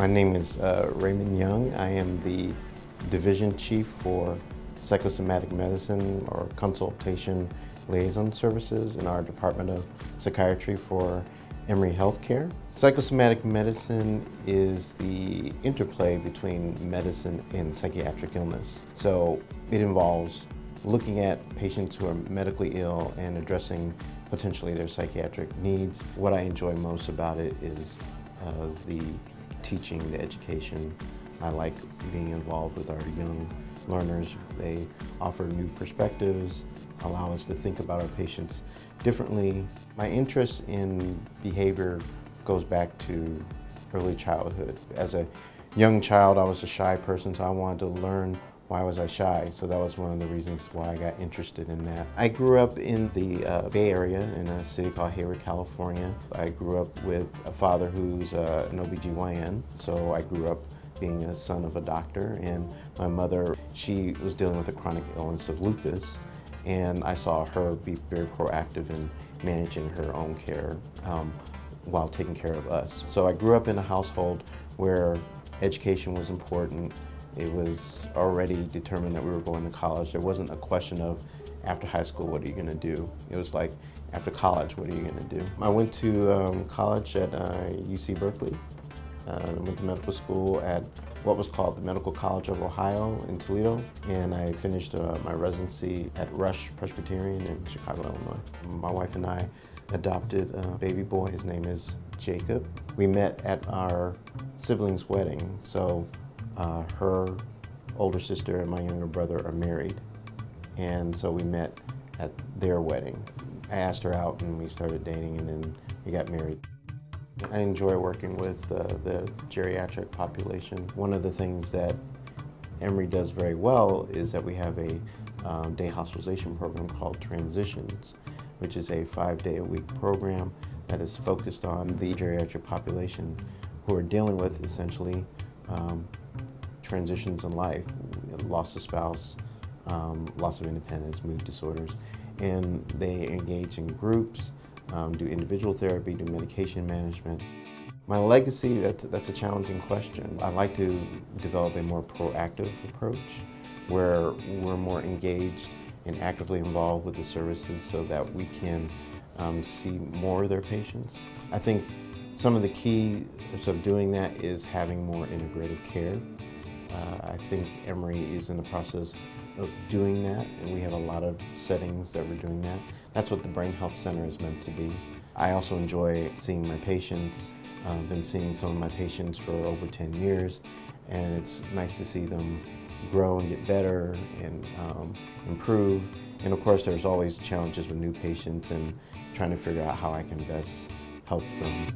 My name is Raymond Young. I am the Division Chief for Psychosomatic Medicine or Consultation Liaison Services in our Department of Psychiatry for Emory Healthcare. Psychosomatic medicine is the interplay between medicine and psychiatric illness. So it involves looking at patients who are medically ill and addressing potentially their psychiatric needs. What I enjoy most about it is the teaching, the education. I like being involved with our young learners. They offer new perspectives, allow us to think about our patients differently. My interest in behavior goes back to early childhood. As a young child, I was a shy person, so I wanted to learn why was I shy. So that was one of the reasons why I got interested in that. I grew up in the Bay Area in a city called Hayward, California. I grew up with a father who's an OBGYN, so I grew up being a son of a doctor, and my mother, she was dealing with the chronic illness of lupus, and I saw her be very proactive in managing her own care while taking care of us. So I grew up in a household where education was important. It was already determined that we were going to college. There wasn't a question of, after high school, what are you going to do? It was like, after college, what are you going to do? I went to college at UC Berkeley. I went to medical school at what was called the Medical College of Ohio in Toledo, and I finished my residency at Rush Presbyterian in Chicago, Illinois. My wife and I adopted a baby boy. His name is Jacob. We met at our siblings' wedding, so her older sister and my younger brother are married, and so we met at their wedding. I asked her out and we started dating, and then we got married. I enjoy working with the geriatric population. One of the things that Emory does very well is that we have a day hospitalization program called Transitions, which is a 5-day-a-week program that is focused on the geriatric population who are dealing with essentially transitions in life, loss of spouse, loss of independence, mood disorders, and they engage in groups, do individual therapy, do medication management. My legacy, that's a challenging question. I like to develop a more proactive approach where we're more engaged and actively involved with the services so that we can see more of their patients. I think some of the key of doing that is having more integrated care. I think Emory is in the process of doing that, and we have a lot of settings that we're doing that. That's what the Brain Health Center is meant to be. I also enjoy seeing my patients. I've been seeing some of my patients for over 10 years, and it's nice to see them grow and get better and improve. And of course, there's always challenges with new patients and trying to figure out how I can best help them.